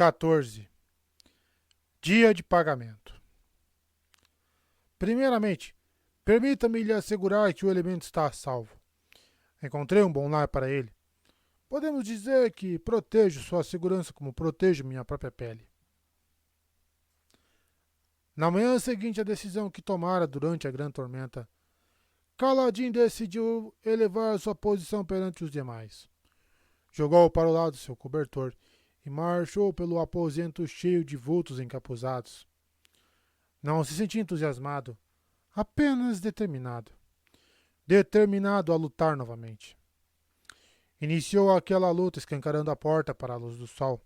14. Dia de pagamento. Primeiramente, permita-me lhe assegurar que o elemento está a salvo. Encontrei um bom lar para ele. Podemos dizer que protejo sua segurança como protejo minha própria pele. Na manhã seguinte à decisão que tomara durante a grande tormenta, Kaladin decidiu elevar sua posição perante os demais. Jogou para o lado seu cobertor e marchou pelo aposento cheio de vultos encapuzados. Não se sentia entusiasmado, apenas determinado. Determinado a lutar novamente. Iniciou aquela luta escancarando a porta para a luz do sol.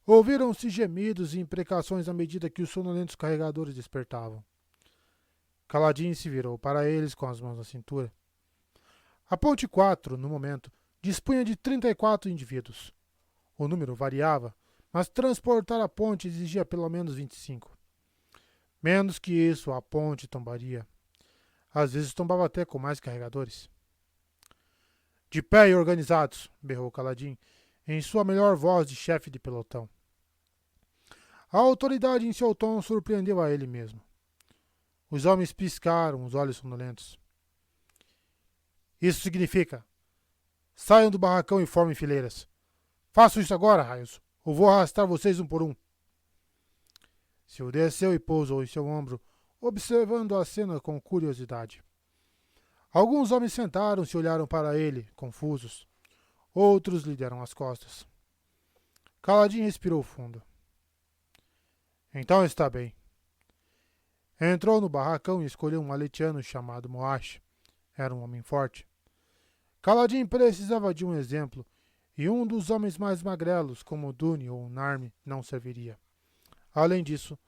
Ouviram-se gemidos e imprecações à medida que os sonolentos carregadores despertavam. Kaladin se virou para eles com as mãos na cintura. A ponte 4, no momento, dispunha de 34 indivíduos. O número variava, mas transportar a ponte exigia pelo menos 25. Menos que isso, a ponte tombaria. Às vezes tombava até com mais carregadores. De pé e organizados, berrou Kaladin, em sua melhor voz de chefe de pelotão. A autoridade em seu tom surpreendeu a ele mesmo. Os homens piscaram, os olhos sonolentos. Isso significa: saiam do barracão e formem fileiras. Façam isso agora, raios, ou vou arrastar vocês um por um. Sil desceu e pousou em seu ombro, observando a cena com curiosidade. Alguns homens sentaram-se e olharam para ele, confusos. Outros lhe deram as costas. Kaladin respirou fundo. Então está bem. Entrou no barracão e escolheu um aletiano chamado Moash. Era um homem forte. Kaladin precisava de um exemplo, e um dos homens mais magrelos, como Dune ou Narme, não serviria. Além disso,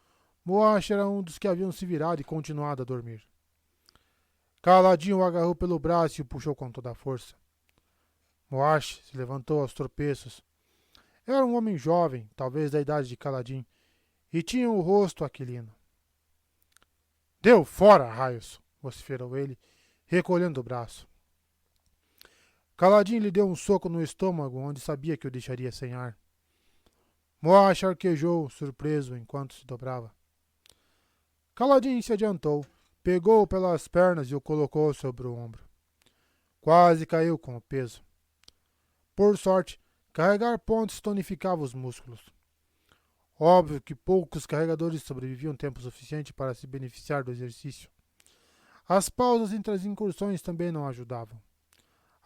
Moash era um dos que haviam se virado e continuado a dormir. Kaladin o agarrou pelo braço e o puxou com toda a força. Moash se levantou aos tropeços. Era um homem jovem, talvez da idade de Kaladin, e tinha o rosto aquilino. Deu fora, raios! Vociferou ele, recolhendo o braço. Kaladin lhe deu um soco no estômago, onde sabia que o deixaria sem ar. Moash arquejou, surpreso, enquanto se dobrava. Kaladin se adiantou, pegou-o pelas pernas e o colocou sobre o ombro. Quase caiu com o peso. Por sorte, carregar pontes tonificava os músculos. Óbvio que poucos carregadores sobreviviam tempo suficiente para se beneficiar do exercício. As pausas entre as incursões também não ajudavam.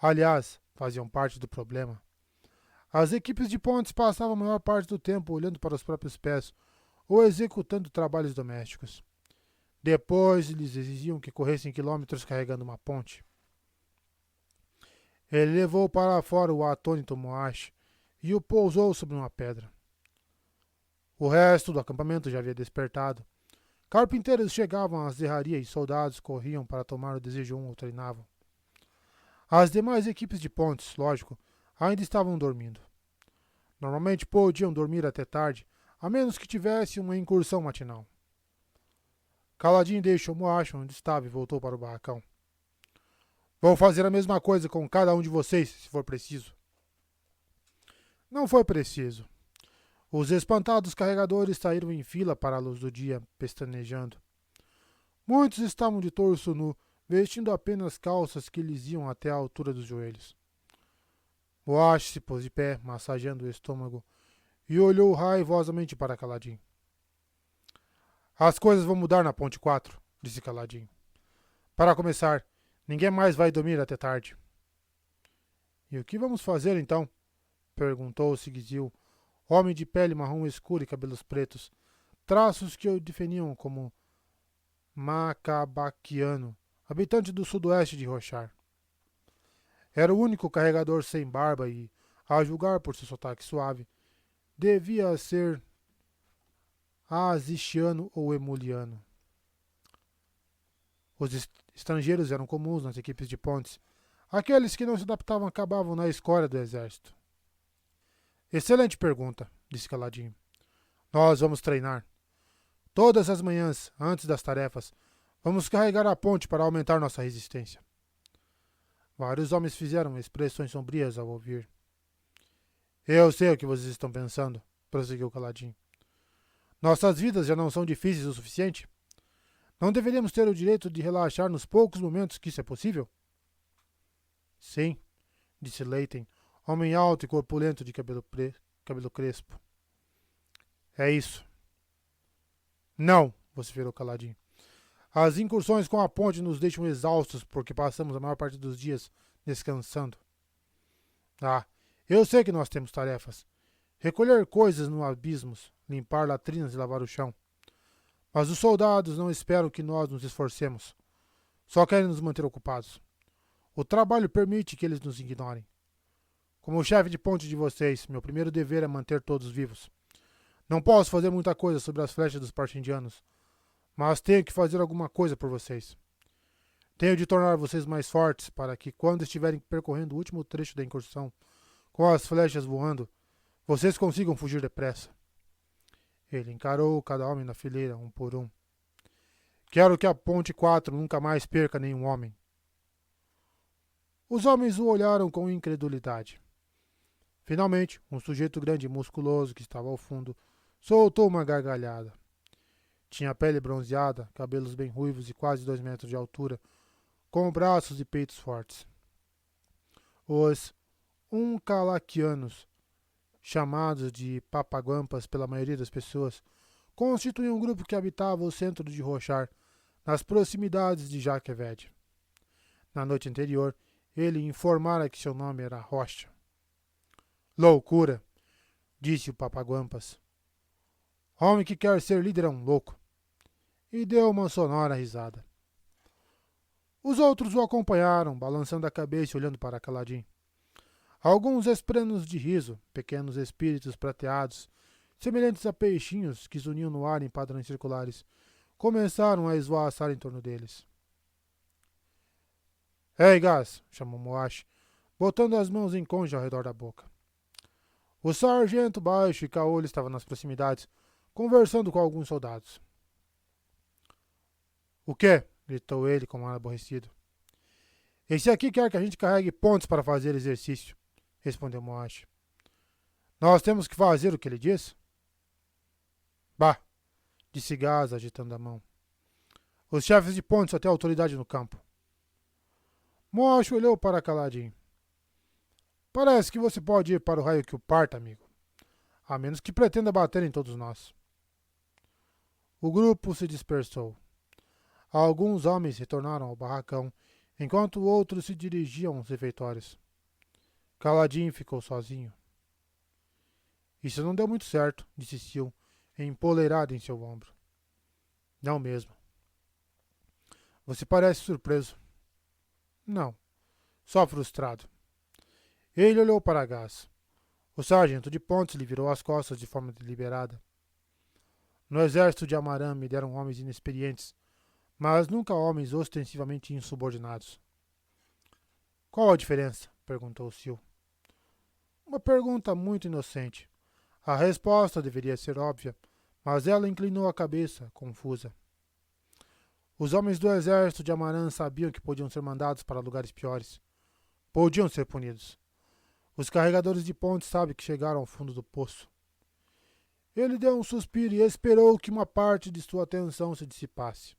Aliás, faziam parte do problema. As equipes de pontes passavam a maior parte do tempo olhando para os próprios pés ou executando trabalhos domésticos. Depois lhes exigiam que corressem quilômetros carregando uma ponte. Ele levou para fora o atônito Moash e o pousou sobre uma pedra. O resto do acampamento já havia despertado. Carpinteiros chegavam à serraria e soldados corriam para tomar o desejo um ou treinavam. As demais equipes de pontes, lógico, ainda estavam dormindo. Normalmente podiam dormir até tarde, a menos que tivesse uma incursão matinal. Kaladin deixou Moash onde estava e voltou para o barracão. Vou fazer a mesma coisa com cada um de vocês, se for preciso. Não foi preciso. Os espantados carregadores saíram em fila para a luz do dia, pestanejando. Muitos estavam de torso nu, vestindo apenas calças que lhes iam até a altura dos joelhos. Moash se pôs de pé, massageando o estômago, e olhou raivosamente para Kaladin. As coisas vão mudar na ponte 4, disse Kaladin. Para começar, ninguém mais vai dormir até tarde. E o que vamos fazer então? Perguntou Sigizil, homem de pele marrom escura e cabelos pretos, traços que o definiam como macabaquiano, habitante do sudoeste de Rochar. Era o único carregador sem barba e, a julgar por seu sotaque suave, devia ser azichiano ou emuliano. Os estrangeiros eram comuns nas equipes de pontes. Aqueles que não se adaptavam acabavam na escória do exército. Excelente pergunta, disse Kaladin. Nós vamos treinar. Todas as manhãs, antes das tarefas, vamos carregar a ponte para aumentar nossa resistência. Vários homens fizeram expressões sombrias ao ouvir. Eu sei o que vocês estão pensando, prosseguiu Kaladin. Nossas vidas já não são difíceis o suficiente? Não deveríamos ter o direito de relaxar nos poucos momentos que isso é possível? Sim, disse Leighton, homem alto e corpulento de cabelo crespo. É isso. Não, vociferou Kaladin. As incursões com a ponte nos deixam exaustos porque passamos a maior parte dos dias descansando. Ah, eu sei que nós temos tarefas. Recolher coisas no abismos, limpar latrinas e lavar o chão. Mas os soldados não esperam que nós nos esforcemos. Só querem nos manter ocupados. O trabalho permite que eles nos ignorem. Como chefe de ponte de vocês, meu primeiro dever é manter todos vivos. Não posso fazer muita coisa sobre as flechas dos partindianos, mas tenho que fazer alguma coisa por vocês. Tenho de tornar vocês mais fortes para que, quando estiverem percorrendo o último trecho da incursão, com as flechas voando, vocês consigam fugir depressa. Ele encarou cada homem na fileira, um por um. Quero que a ponte 4 nunca mais perca nenhum homem. Os homens o olharam com incredulidade. Finalmente, um sujeito grande e musculoso que estava ao fundo soltou uma gargalhada. Tinha a pele bronzeada, cabelos bem ruivos e quase 2 metros de altura, com braços e peitos fortes. Os Uncalaquianos, chamados de Papaguampas pela maioria das pessoas, constituíam um grupo que habitava o centro de Rochar, nas proximidades de Jaqueved. Na noite anterior, ele informara que seu nome era Rocha. Loucura, disse o Papaguampas. Homem que quer ser líder é um louco. E deu uma sonora risada. Os outros o acompanharam, balançando a cabeça e olhando para Kaladin. Alguns esprenos de riso, pequenos espíritos prateados, semelhantes a peixinhos que zuniam no ar em padrões circulares, começaram a esvoaçar em torno deles. Ei, Gás, chamou Moash, botando as mãos em concha ao redor da boca. O sargento baixo e caolho estava nas proximidades, conversando com alguns soldados. O quê? Gritou ele com ar aborrecido. Esse aqui quer que a gente carregue pontes para fazer exercício, respondeu Moash. Nós temos que fazer o que ele diz? Bah, disse Gás, agitando a mão. Os chefes de pontes só têm autoridade no campo. Moash olhou para Kaladin. Parece que você pode ir para o raio que o parta, amigo. A menos que pretenda bater em todos nós. O grupo se dispersou. Alguns homens retornaram ao barracão, enquanto outros se dirigiam aos refeitórios. Kaladin ficou sozinho. Isso não deu muito certo, disse Sil, empoleirado em seu ombro. Não mesmo. Você parece surpreso. Não, só frustrado. Ele olhou para Gás. O sargento de pontes lhe virou as costas de forma deliberada. No exército de Amaram me deram homens inexperientes, mas nunca homens ostensivamente insubordinados. Qual a diferença? Perguntou Sil. Uma pergunta muito inocente. A resposta deveria ser óbvia, mas ela inclinou a cabeça, confusa. Os homens do exército de Amaram sabiam que podiam ser mandados para lugares piores. Podiam ser punidos. Os carregadores de pontes sabem que chegaram ao fundo do poço. Ele deu um suspiro e esperou que uma parte de sua atenção se dissipasse.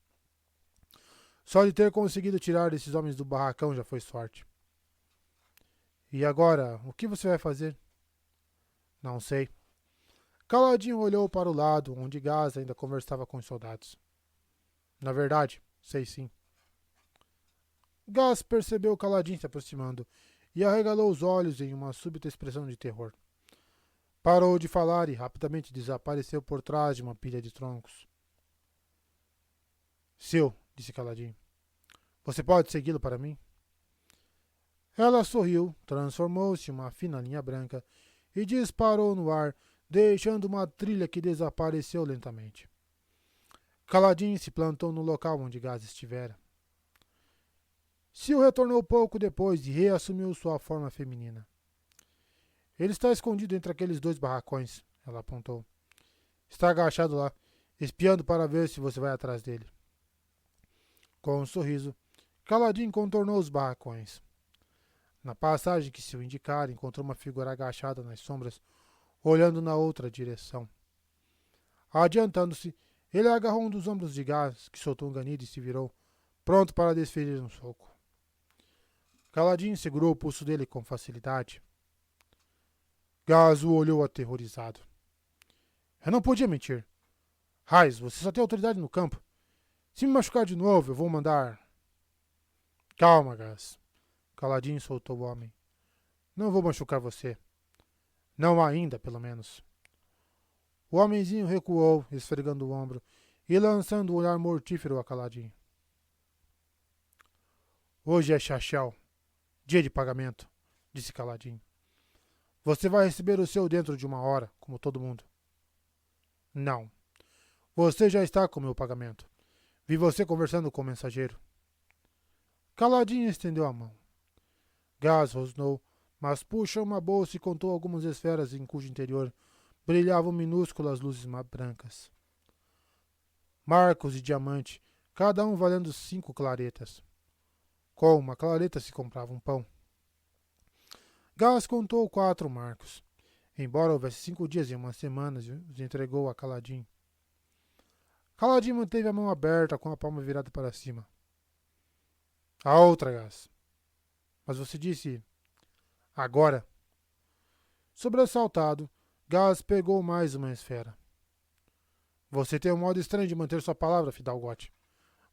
Só de ter conseguido tirar esses homens do barracão já foi sorte. E agora, o que você vai fazer? Não sei. Kaladin olhou para o lado, onde Gás ainda conversava com os soldados. Na verdade, sei sim. Gás percebeu Kaladin se aproximando e arregalou os olhos em uma súbita expressão de terror. Parou de falar e rapidamente desapareceu por trás de uma pilha de troncos. Seu, disse Kaladin. Você pode segui-lo para mim? Ela sorriu, transformou-se em uma fina linha branca e disparou no ar, deixando uma trilha que desapareceu lentamente. Kaladin se plantou no local onde Gás estivera. Sil retornou pouco depois e reassumiu sua forma feminina. Ele está escondido entre aqueles 2 barracões, ela apontou. Está agachado lá, espiando para ver se você vai atrás dele. Com um sorriso, Kaladin contornou os barracões. Na passagem que Sil indicara, encontrou uma figura agachada nas sombras, olhando na outra direção. Adiantando-se, ele agarrou um dos ombros de Gaz, que soltou um ganido e se virou, pronto para desferir um soco. Kaladin segurou o pulso dele com facilidade. Gaz o olhou aterrorizado. Eu não podia mentir. Raiz, você só tem autoridade no campo. Se me machucar de novo, eu vou mandar... Calma, Gaz. Kaladin soltou o homem. Não vou machucar você. Não ainda, pelo menos. O homenzinho recuou, esfregando o ombro e lançando um olhar mortífero a Kaladin. Hoje é Chachel, dia de pagamento, disse Kaladin. Você vai receber o seu dentro de 1 hora, como todo mundo. Não. Você já está com o meu pagamento. Vi você conversando com o mensageiro. Kaladin estendeu a mão. Gaz rosnou, mas puxou uma bolsa e contou algumas esferas em cujo interior brilhavam minúsculas luzes brancas. Marcos de diamante, cada um valendo 5 claretas. Com uma clareta se comprava um pão. Gaz contou 4 marcos. Embora houvesse 5 dias e 1 semana, os entregou a Kaladin. Kaladin manteve a mão aberta com a palma virada para cima. A outra, Gaz. Mas você disse... Agora. Sobressaltado, Gaz pegou mais uma esfera. Você tem um modo estranho de manter sua palavra, Fidalgote.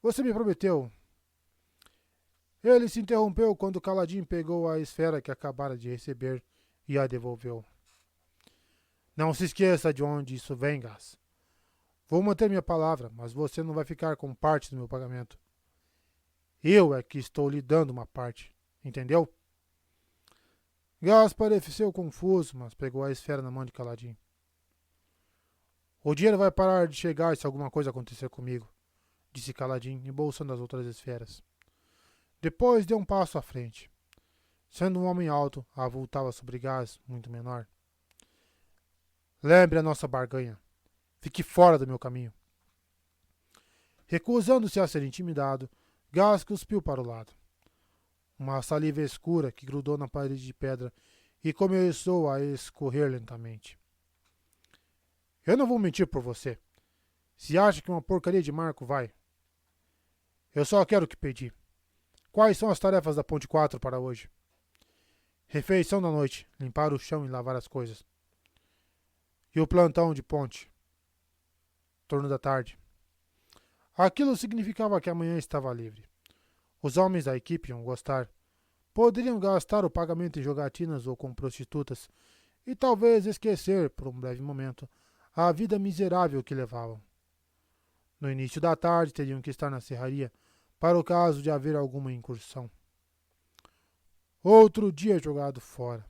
Você me prometeu... Ele se interrompeu quando Kaladin pegou a esfera que acabara de receber e a devolveu. Não se esqueça de onde isso vem, Gaz. Vou manter minha palavra, mas você não vai ficar com parte do meu pagamento. Eu é que estou lhe dando uma parte, entendeu? Gaz pareceu confuso, mas pegou a esfera na mão de Kaladin. O dinheiro vai parar de chegar se alguma coisa acontecer comigo, disse Kaladin, embolsando as outras esferas. Depois deu um passo à frente. Sendo um homem alto, avultava sobre Gaz, muito menor. Lembre a nossa barganha. Fique fora do meu caminho. Recusando-se a ser intimidado, Gaz cuspiu para o lado. Uma saliva escura que grudou na parede de pedra e começou a escorrer lentamente. Eu não vou mentir por você. Se acha que uma porcaria de marco vai. Eu só quero o que pedi. Quais são as tarefas da Ponte 4 para hoje? Refeição da noite, limpar o chão e lavar as coisas. E o plantão de ponte? Turno da tarde. Aquilo significava que amanhã estava livre. Os homens da equipe iam gostar. Poderiam gastar o pagamento em jogatinas ou com prostitutas e talvez esquecer, por um breve momento, a vida miserável que levavam. No início da tarde teriam que estar na serraria para o caso de haver alguma incursão. Outro dia jogado fora.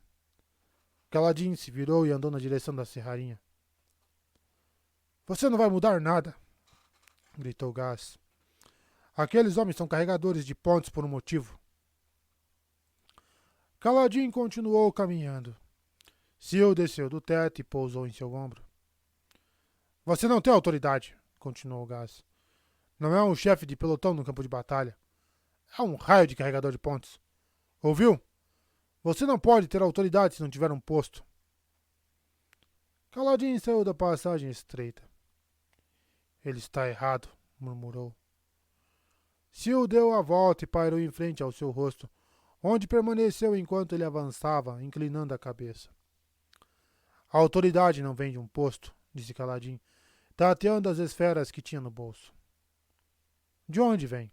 Kaladin se virou e andou na direção da serraria. Você não vai mudar nada, gritou Gaz. Aqueles homens são carregadores de pontes por um motivo. Kaladin continuou caminhando. Sil desceu do teto e pousou em seu ombro. Você não tem autoridade, continuou Gaz. Não é um chefe de pelotão no campo de batalha. É um raio de carregador de pontes. Ouviu? Você não pode ter autoridade se não tiver um posto. Kaladin saiu da passagem estreita. Ele está errado, murmurou. Sil deu a volta e pairou em frente ao seu rosto, onde permaneceu enquanto ele avançava, inclinando a cabeça. A autoridade não vem de um posto, disse Kaladin, tateando as esferas que tinha no bolso. De onde vem?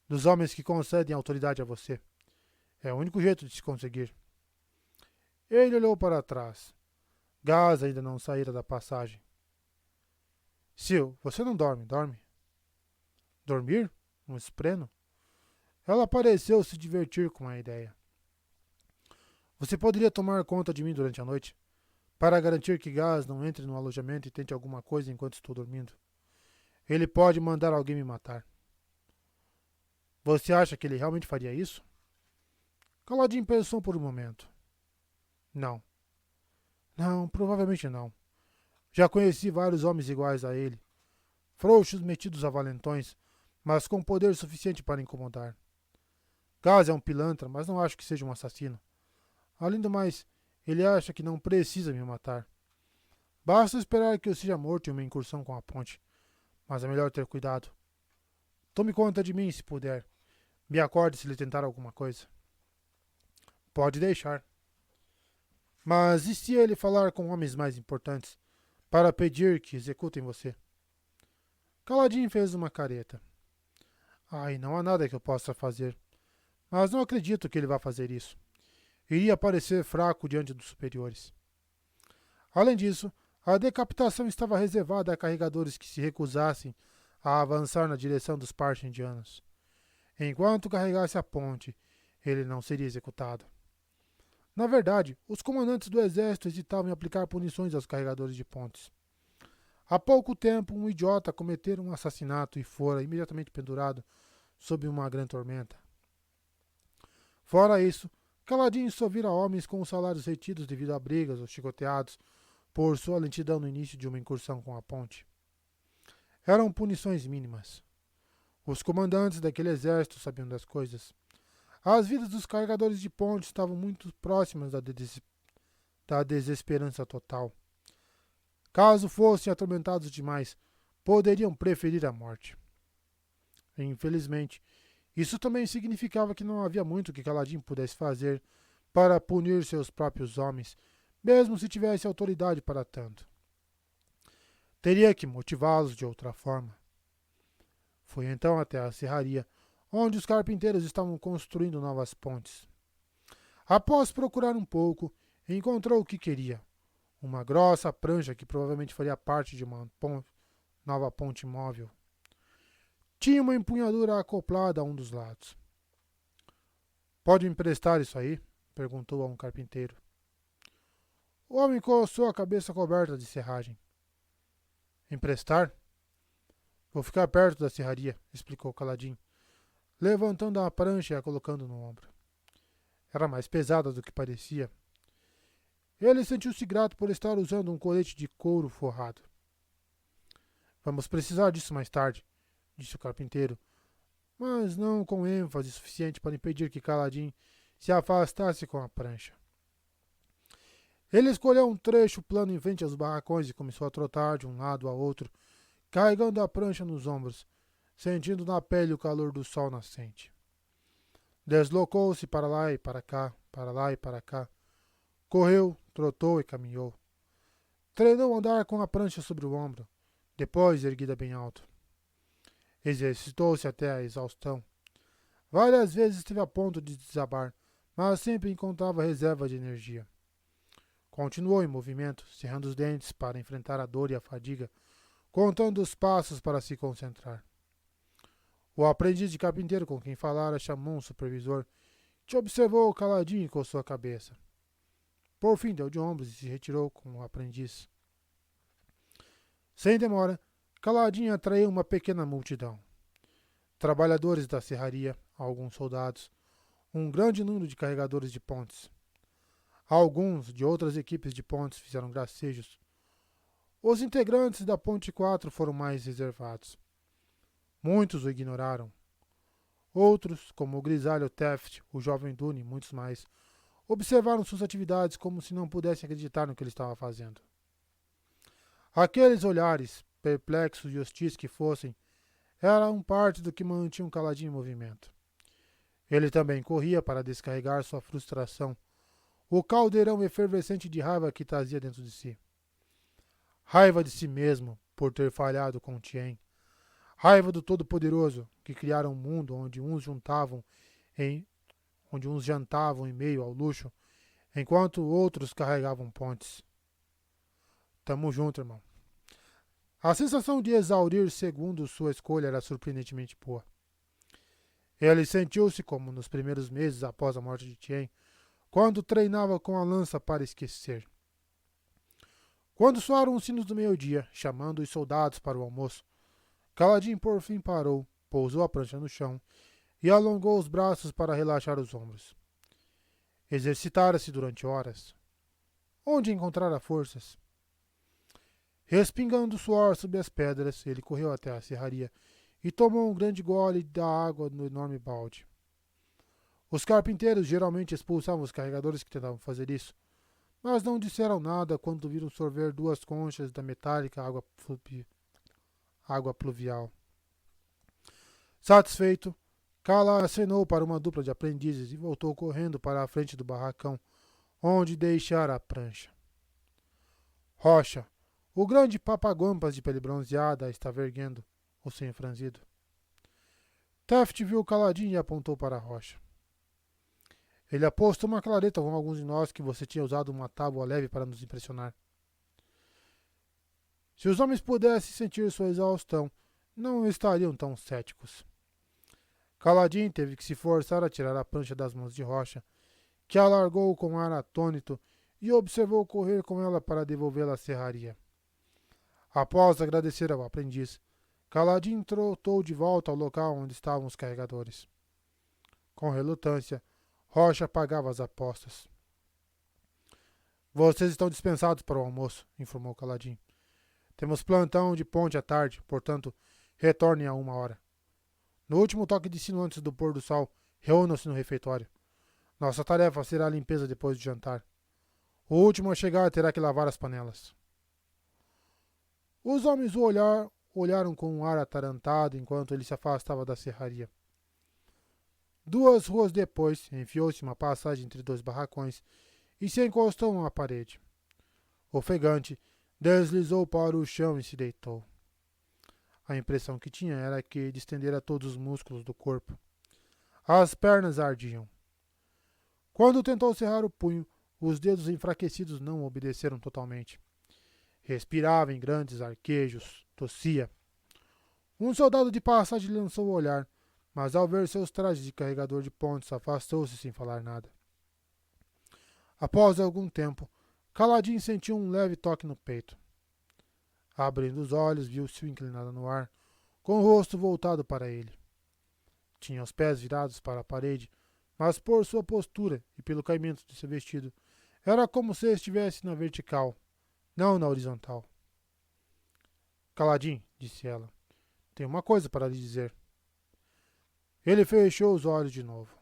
Dos homens que concedem autoridade a você. É o único jeito de se conseguir. Ele olhou para trás. Gaz ainda não saíra da passagem. Sil, você não dorme, dorme? Dormir? Um espreno? Ela pareceu se divertir com a ideia. Você poderia tomar conta de mim durante a noite, para garantir que Gaz não entre no alojamento e tente alguma coisa enquanto estou dormindo. Ele pode mandar alguém me matar. Você acha que ele realmente faria isso? Kaladin pensou por um momento. Não. Não, provavelmente não. Já conheci vários homens iguais a ele. Frouxos metidos a valentões, mas com poder suficiente para incomodar. Gaz é um pilantra, mas não acho que seja um assassino. Além do mais, ele acha que não precisa me matar. Basta esperar que eu seja morto em uma incursão com a ponte. Mas é melhor ter cuidado. Tome conta de mim se puder. Me acorde se ele tentar alguma coisa. Pode deixar. Mas e se ele falar com homens mais importantes para pedir que executem você? Caladinho fez uma careta. Ai, não há nada que eu possa fazer. Mas não acredito que ele vá fazer isso. Iria parecer fraco diante dos superiores. Além disso, a decapitação estava reservada a carregadores que se recusassem a avançar na direção dos partes indianos. Enquanto carregasse a ponte, ele não seria executado. Na verdade, os comandantes do exército hesitavam em aplicar punições aos carregadores de pontes. Há pouco tempo, um idiota cometera um assassinato e fora imediatamente pendurado sob uma grande tormenta. Fora isso, Caladinho só vira homens com os salários retidos devido a brigas ou chicoteados por sua lentidão no início de uma incursão com a ponte. Eram punições mínimas. Os comandantes daquele exército sabiam das coisas. As vidas dos carregadores de ponte estavam muito próximas da desesperança total. Caso fossem atormentados demais, poderiam preferir a morte. Infelizmente, isso também significava que não havia muito que Caladinho pudesse fazer para punir seus próprios homens, mesmo se tivesse autoridade para tanto. Teria que motivá-los de outra forma. Foi então até a serraria, onde os carpinteiros estavam construindo novas pontes. Após procurar um pouco, encontrou o que queria: uma grossa prancha que provavelmente faria parte de uma nova ponte móvel. Tinha uma empunhadura acoplada a um dos lados. Pode me emprestar isso aí? Perguntou a um carpinteiro. O homem coçou a cabeça coberta de serragem. Emprestar? Vou ficar perto da serraria, explicou Caladinho, levantando a prancha e a colocando no ombro. Era mais pesada do que parecia. Ele sentiu-se grato por estar usando um colete de couro forrado. Vamos precisar disso mais tarde, disse o carpinteiro, mas não com ênfase suficiente para impedir que Caladinho se afastasse com a prancha. Ele escolheu um trecho plano em frente aos barracões e começou a trotar de um lado a outro, carregando a prancha nos ombros, sentindo na pele o calor do sol nascente. Deslocou-se para lá e para cá, para lá e para cá. Correu, trotou e caminhou. Treinou andar com a prancha sobre o ombro, depois erguida bem alto. Exercitou-se até a exaustão. Várias vezes esteve a ponto de desabar, mas sempre encontrava reserva de energia. Continuou em movimento, cerrando os dentes para enfrentar a dor e a fadiga, contando os passos para se concentrar. O aprendiz de carpinteiro com quem falara chamou um supervisor, que observou caladinho e coçou a cabeça. Por fim, deu de ombros e se retirou com o aprendiz. Sem demora, Caladinho atraiu uma pequena multidão. Trabalhadores da serraria, alguns soldados, um grande número de carregadores de pontes. Alguns de outras equipes de pontes fizeram gracejos. Os integrantes da Ponte 4 foram mais reservados. Muitos o ignoraram. Outros, como o grisalho Taft, o jovem Dune e muitos mais, observaram suas atividades como se não pudessem acreditar no que ele estava fazendo. Aqueles olhares, perplexos e hostis que fossem, eram parte do que mantinha um Caladinho em movimento. Ele também corria para descarregar sua frustração, o caldeirão efervescente de raiva que trazia dentro de si. Raiva de si mesmo por ter falhado com Tien. Raiva do Todo-Poderoso que criara um mundo onde uns jantavam em meio ao luxo, enquanto outros carregavam pontes. Tamo junto, irmão. A sensação de exaurir segundo sua escolha era surpreendentemente boa. Ele sentiu-se como nos primeiros meses após a morte de Tien, quando treinava com a lança para esquecer. Quando soaram os sinos do meio-dia, chamando os soldados para o almoço, Caladinho por fim parou, pousou a prancha no chão e alongou os braços para relaxar os ombros. Exercitara-se durante horas. Onde encontrara forças? Respingando suor sob as pedras, ele correu até a serraria e tomou um grande gole da água no enorme balde. Os carpinteiros geralmente expulsavam os carregadores que tentavam fazer isso, mas não disseram nada quando viram sorver 2 conchas da metálica água pluvial. Satisfeito, Kala acenou para uma dupla de aprendizes e voltou correndo para a frente do barracão, onde deixara a prancha. Rocha, o grande papaguampas de pele bronzeada, estava erguendo o senho franzido. Taft viu caladinho e apontou para a rocha. Ele apostou uma clareta com alguns de nós que você tinha usado uma tábua leve para nos impressionar. Se os homens pudessem sentir sua exaustão, não estariam tão céticos. Caladinho teve que se forçar a tirar a prancha das mãos de Rocha, que a largou com ar atônito e observou correr com ela para devolvê-la à serraria. Após agradecer ao aprendiz, Caladinho trotou de volta ao local onde estavam os carregadores. Com relutância, Rocha pagava as apostas. Vocês estão dispensados para o almoço, informou Caladinho. Temos plantão de ponte à tarde, portanto, retornem a 1 hora. No último toque de sino antes do pôr do sol, reúnam-se no refeitório. Nossa tarefa será a limpeza depois do jantar. O último a chegar terá que lavar as panelas. Os homens o olharam com um ar atarantado enquanto ele se afastava da serraria. 2 ruas depois, enfiou-se uma passagem entre 2 barracões e se encostou a uma parede. Ofegante, deslizou para o chão e se deitou. A impressão que tinha era que distendera todos os músculos do corpo. As pernas ardiam. Quando tentou cerrar o punho, os dedos enfraquecidos não obedeceram totalmente. Respirava em grandes arquejos, tossia. Um soldado de passagem lançou o olhar, mas ao ver seus trajes de carregador de pontes, afastou-se sem falar nada. Após algum tempo, Caladinho sentiu um leve toque no peito. Abrindo os olhos, viu-se inclinada no ar, com o rosto voltado para ele. Tinha os pés virados para a parede, mas por sua postura e pelo caimento de seu vestido, era como se estivesse na vertical, não na horizontal. Caladinho, disse ela, tenho uma coisa para lhe dizer. Ele fechou os olhos de novo.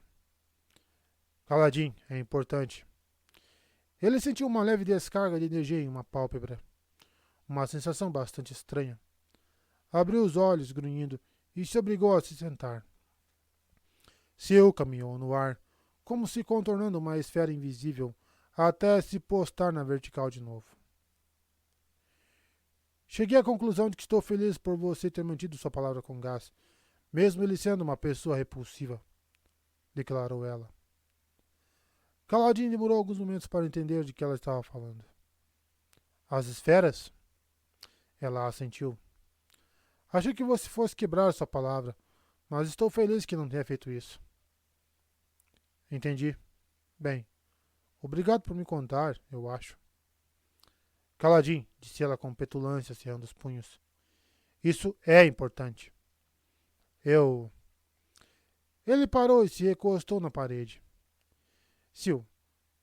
Caladinho, é importante. Ele sentiu uma leve descarga de energia em uma pálpebra. Uma sensação bastante estranha. Abriu os olhos, grunhindo, e se obrigou a se sentar. Seu caminhou no ar, como se contornando uma esfera invisível, até se postar na vertical de novo. Cheguei à conclusão de que estou feliz por você ter mantido sua palavra com Gás, mesmo ele sendo uma pessoa repulsiva, declarou ela. Caladinho demorou alguns momentos para entender de que ela estava falando. As esferas? Ela assentiu. Achei que você fosse quebrar sua palavra, mas estou feliz que não tenha feito isso. Entendi. Bem, obrigado por me contar, eu acho. Caladinho, disse ela com petulância, cerrando os punhos. Isso é importante. Ele parou e se recostou na parede. Sil,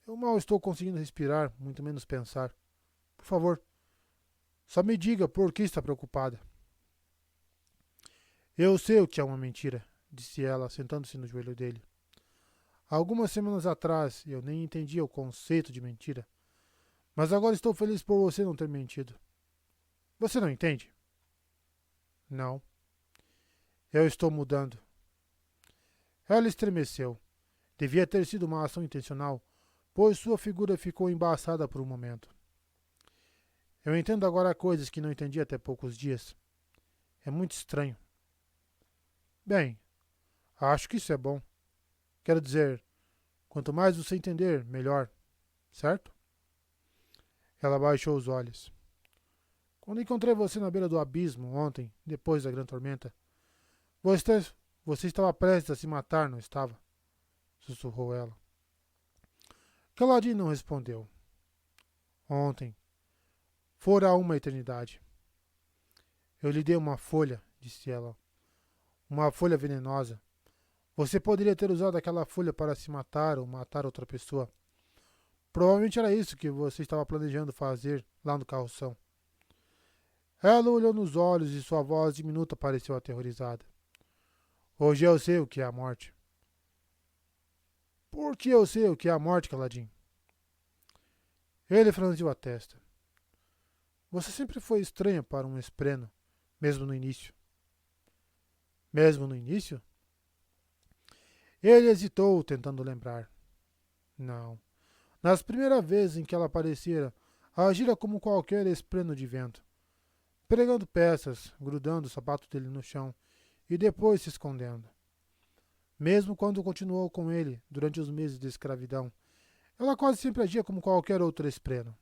eu mal estou conseguindo respirar, muito menos pensar. Por favor, só me diga por que está preocupada. Eu sei o que é uma mentira, disse ela, sentando-se no joelho dele. Algumas semanas atrás eu nem entendia o conceito de mentira. Mas agora estou feliz por você não ter mentido. Você não entende? Não. Eu estou mudando. Ela estremeceu. Devia ter sido uma ação intencional, pois sua figura ficou embaçada por um momento. Eu entendo agora coisas que não entendi até poucos dias. É muito estranho. Bem, acho que isso é bom. Quero dizer, quanto mais você entender, melhor. Certo? Ela baixou os olhos. Quando encontrei você na beira do abismo ontem, depois da grande tormenta, você estava prestes a se matar, não estava? Sussurrou ela. Caladinho não respondeu. Ontem. Fora uma eternidade. Eu lhe dei uma folha, disse ela. Uma folha venenosa. Você poderia ter usado aquela folha para se matar ou matar outra pessoa. Provavelmente era isso que você estava planejando fazer lá no carroção. Ela olhou nos olhos e sua voz diminuta pareceu aterrorizada. Hoje eu sei o que é a morte. Por que eu sei o que é a morte, Caladinho? Ele franziu a testa. Você sempre foi estranha para um espreno, mesmo no início. Mesmo no início? Ele hesitou, tentando lembrar. Não. Nas primeiras vezes em que ela aparecera, agira como qualquer espreno de vento, pregando peças, grudando o sapato dele no chão e depois se escondendo. Mesmo quando continuou com ele durante os meses de escravidão, ela quase sempre agia como qualquer outro espreno.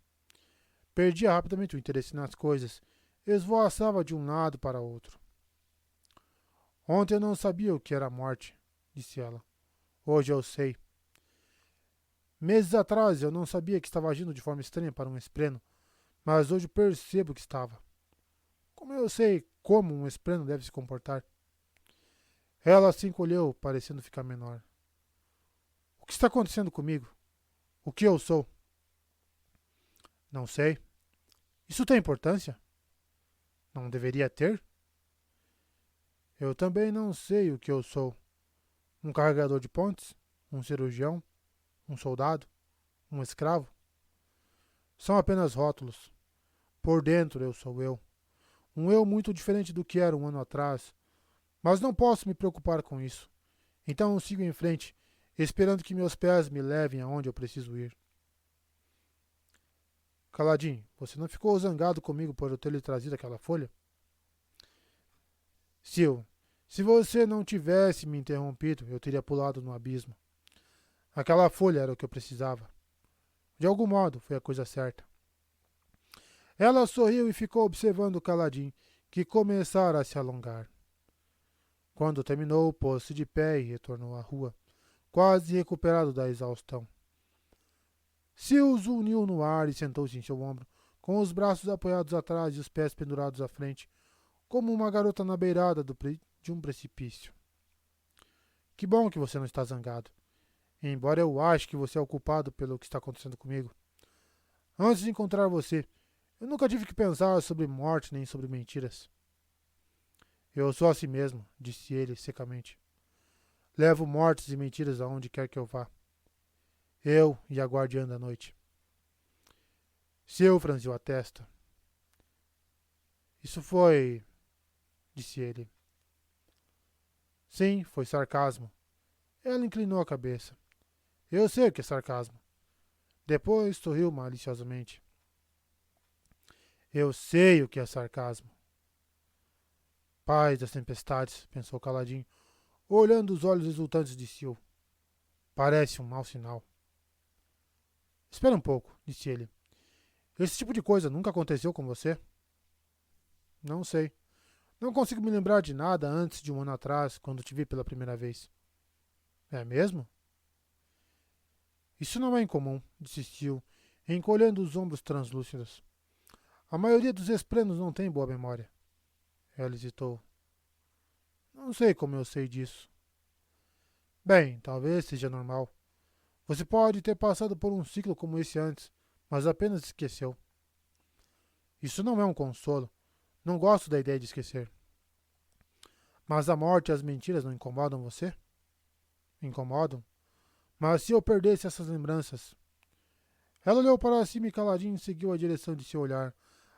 Perdia rapidamente o interesse nas coisas, esvoaçava de um lado para outro. Ontem eu não sabia o que era a morte, disse ela. Hoje eu sei. Meses atrás eu não sabia que estava agindo de forma estranha para um espreno, mas hoje percebo que estava. Como eu sei como um espreno deve se comportar? Ela se encolheu, parecendo ficar menor. O que está acontecendo comigo? O que eu sou? Não sei. Isso tem importância? Não deveria ter? Eu também não sei o que eu sou. Um carregador de pontes? Um cirurgião? Um soldado? Um escravo? São apenas rótulos. Por dentro eu sou eu. Um eu muito diferente do que era um ano atrás. Mas não posso me preocupar com isso. Então eu sigo em frente, esperando que meus pés me levem aonde eu preciso ir. Caladinho, você não ficou zangado comigo por eu ter lhe trazido aquela folha? Sil, se você não tivesse me interrompido, eu teria pulado no abismo. Aquela folha era o que eu precisava. De algum modo, foi a coisa certa. Ela sorriu e ficou observando o Caladinho, que começara a se alongar. Quando terminou, pôs-se de pé e retornou à rua, quase recuperado da exaustão. Silas o uniu no ar e sentou-se em seu ombro, com os braços apoiados atrás e os pés pendurados à frente, como uma garota na beirada de um precipício. Que bom que você não está zangado, embora eu ache que você é o culpado pelo que está acontecendo comigo. Antes de encontrar você, eu nunca tive que pensar sobre morte nem sobre mentiras. Eu sou assim mesmo, disse ele secamente. Levo mortes e mentiras aonde quer que eu vá. Eu e a guardiã da noite. Seu franziu a testa. Isso foi... disse ele. Sim, foi sarcasmo. Ela inclinou a cabeça. Eu sei o que é sarcasmo. Depois sorriu maliciosamente. Eu sei o que é sarcasmo. Paz das tempestades, pensou caladinho, olhando os olhos exultantes de Sil. Parece um mau sinal. Espera um pouco, disse ele. Esse tipo de coisa nunca aconteceu com você? Não sei. Não consigo me lembrar de nada antes de um ano atrás, quando te vi pela primeira vez. É mesmo? Isso não é incomum, disse Sil, encolhendo os ombros translúcidos. A maioria dos esprenos não tem boa memória. Ela hesitou. Não sei como eu sei disso. Bem, talvez seja normal. Você pode ter passado por um ciclo como esse antes, mas apenas esqueceu. Isso não é um consolo. Não gosto da ideia de esquecer. Mas a morte e as mentiras não incomodam você? Incomodam? Mas se eu perdesse essas lembranças? Ela olhou para cima e caladinho seguiu a direção de seu olhar,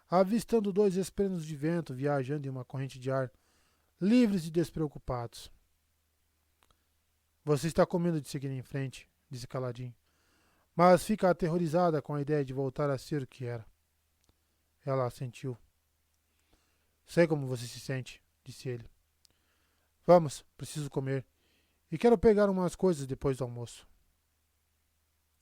avistando dois esprenos de vento viajando em uma corrente de ar, livres e despreocupados. Você está com medo de seguir em frente, disse caladinho, mas fica aterrorizada com a ideia de voltar a ser o que era. Ela assentiu. Sei como você se sente, disse ele. Vamos, preciso comer. E quero pegar umas coisas depois do almoço.